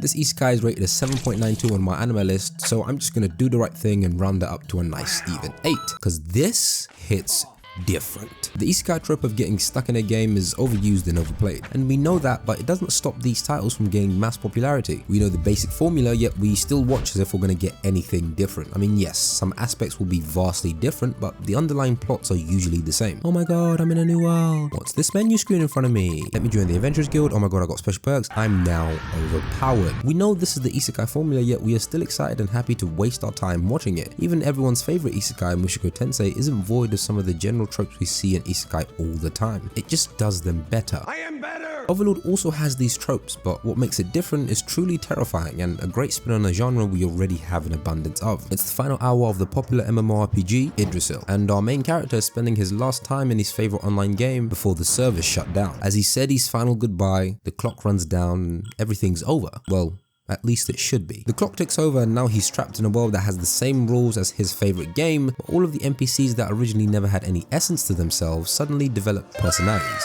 This isekai is rated a 7.92 on my anime list, so I'm just gonna do the right thing and round it up to a nice even 8, because this hits different. The isekai trope of getting stuck in a game is overused and overplayed, and we know that, but it doesn't stop these titles from gaining mass popularity. We know the basic formula, yet we still watch as if we're gonna get anything different. I mean, yes, some aspects will be vastly different, but the underlying plots are usually the same. Oh my god, I'm in a new world. What's this menu screen in front of me? Let me join the Adventurers Guild. Oh my god, I got special perks. I'm now overpowered. We know this is the isekai formula, yet we are still excited and happy to waste our time watching it. Even everyone's favorite isekai, Mushoku Tensei, isn't void of some of the general tropes we see in isekai all the time. It just does them better. I am better! Overlord also has these tropes, but what makes it different is truly terrifying and a great spin on a genre we already have an abundance of. It's the final hour of the popular MMORPG Yggdrasil, and our main character is spending his last time in his favorite online game before the servers shut down. As he said his final goodbye, the clock runs down and everything's over. Well, at least it should be. The clock ticks over and now he's trapped in a world that has the same rules as his favorite game, but all of the NPCs that originally never had any essence to themselves suddenly develop personalities.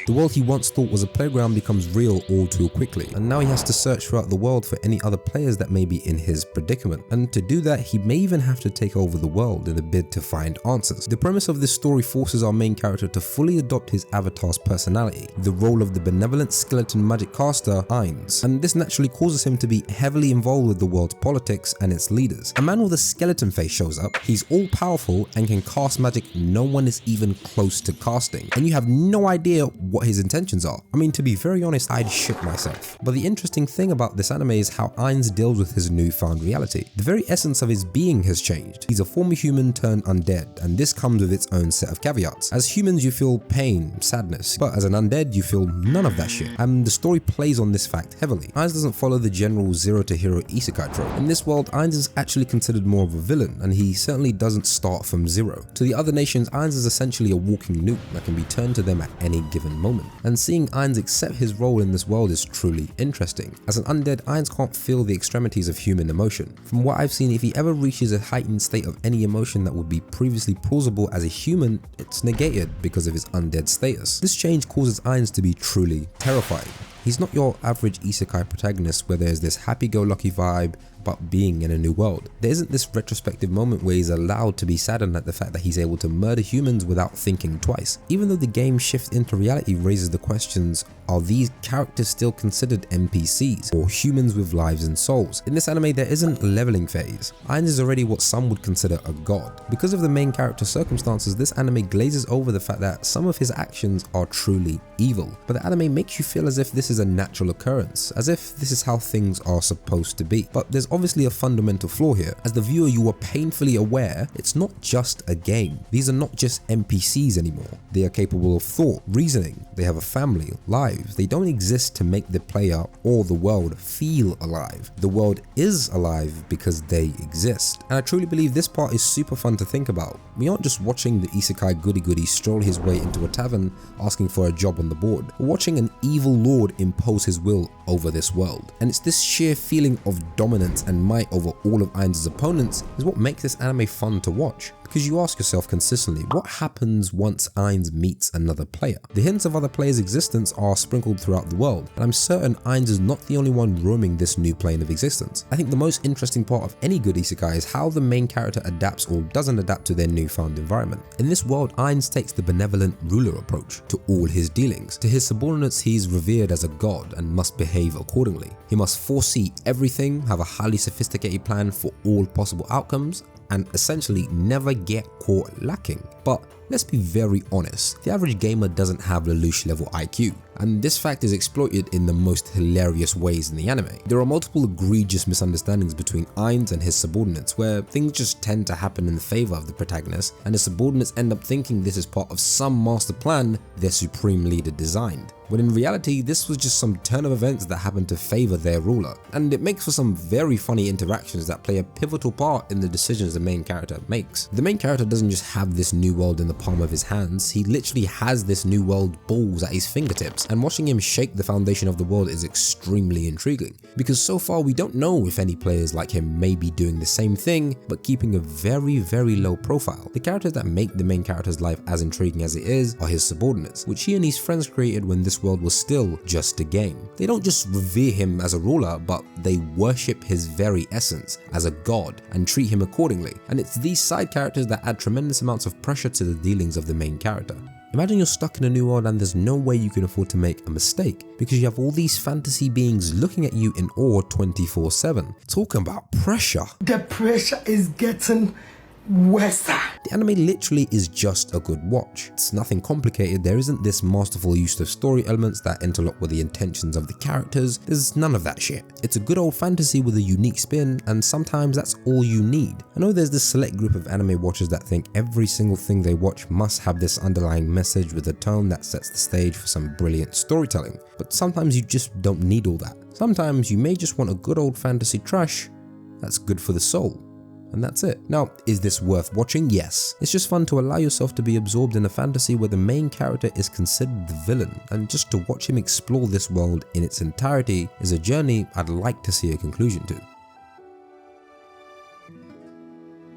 The world he once thought was a playground becomes real all too quickly, and now he has to search throughout the world for any other players that may be in his predicament. And to do that, he may even have to take over the world in a bid to find answers. The premise of this story forces our main character to fully adopt his avatar's personality, the role of the benevolent skeleton magic caster Ainz, and this naturally causes him to be heavily involved with the world's politics and its leaders. A man with a skeleton face shows up, he's all powerful and can cast magic no one is even close to casting, and you have no idea what his intentions are. I mean, to be very honest, I'd shit myself. But the interesting thing about this anime is how Ainz deals with his newfound reality. The very essence of his being has changed. He's a former human turned undead, and this comes with its own set of caveats. As humans, you feel pain, sadness, but as an undead, you feel none of that shit. And the story plays on this fact heavily. Ainz doesn't follow the general zero to hero isekai trope. In this world, Ainz is actually considered more of a villain, and he certainly doesn't start from zero. To the other nations, Ainz is essentially a walking nuke that can be turned to them at any given moment. And seeing Ainz accept his role in this world is truly interesting. As an undead, Ainz can't feel the extremities of human emotion. From what I've seen, if he ever reaches a heightened state of any emotion that would be previously plausible as a human, it's negated because of his undead status. This change causes Ainz to be truly terrifying. He's not your average isekai protagonist where there's this happy-go-lucky vibe about being in a new world. There isn't this retrospective moment where he's allowed to be saddened at the fact that he's able to murder humans without thinking twice. Even though the game shift into reality raises the questions, are these characters still considered NPCs or humans with lives and souls? In this anime, there isn't a leveling phase. Ainz is already what some would consider a god. Because of the main character's circumstances, this anime glazes over the fact that some of his actions are truly evil. But the anime makes you feel as if this is a natural occurrence, as if this is how things are supposed to be. But there's obviously a fundamental flaw here. As the viewer, you are painfully aware it's not just a game. These are not just NPCs anymore. They are capable of thought, reasoning, they have a family, lives. They don't exist to make the player or the world feel alive. The world is alive because they exist. And I truly believe this part is super fun to think about. We aren't just watching the isekai goody-goody stroll his way into a tavern asking for a job on the board. We're watching an evil lord impose his will over this world. And it's this sheer feeling of dominance and might over all of Ainz's opponents is what makes this anime fun to watch. Because you ask yourself consistently, what happens once Ainz meets another player? The hints of other players' existence are sprinkled throughout the world, and I'm certain Ainz is not the only one roaming this new plane of existence. I think the most interesting part of any good isekai is how the main character adapts or doesn't adapt to their newfound environment. In this world, Ainz takes the benevolent ruler approach to all his dealings. To his subordinates, he's revered as a god and must behave accordingly. He must foresee everything, have a highly sophisticated plan for all possible outcomes, and essentially never get caught lacking. But let's be very honest, the average gamer doesn't have Lelouch level IQ, and this fact is exploited in the most hilarious ways in the anime. There are multiple egregious misunderstandings between Ainz and his subordinates where things just tend to happen in the favor of the protagonist, and the subordinates end up thinking this is part of some master plan their supreme leader designed, when in reality this was just some turn of events that happened to favor their ruler. And it makes for some very funny interactions that play a pivotal part in the decisions the main character makes. The main character doesn't just have this new world in the palm of his hands, he literally has this new world balls at his fingertips, and watching him shake the foundation of the world is extremely intriguing. because so far we don't know if any players like him may be doing the same thing, but keeping a very low profile. The characters that make the main character's life as intriguing as it is are his subordinates, which he and his friends created when this world was still just a game. They don't just revere him as a ruler, but they worship his very essence as a god and treat him accordingly. And it's these side characters that add tremendous amounts of pressure to the dealings of the main character. Imagine you're stuck in a new world and there's no way you can afford to make a mistake because you have all these fantasy beings looking at you in awe 24/7. Talking about pressure. The pressure is getting worse. The anime literally is just a good watch. It's nothing complicated, there isn't this masterful use of story elements that interlock with the intentions of the characters, there's none of that shit. It's a good old fantasy with a unique spin, and sometimes that's all you need. I know there's this select group of anime watchers that think every single thing they watch must have this underlying message with a tone that sets the stage for some brilliant storytelling, but sometimes you just don't need all that. Sometimes you may just want a good old fantasy trash that's good for the soul. And that's it. Now, is this worth watching? Yes. It's just fun to allow yourself to be absorbed in a fantasy where the main character is considered the villain, and just to watch him explore this world in its entirety is a journey I'd like to see a conclusion to.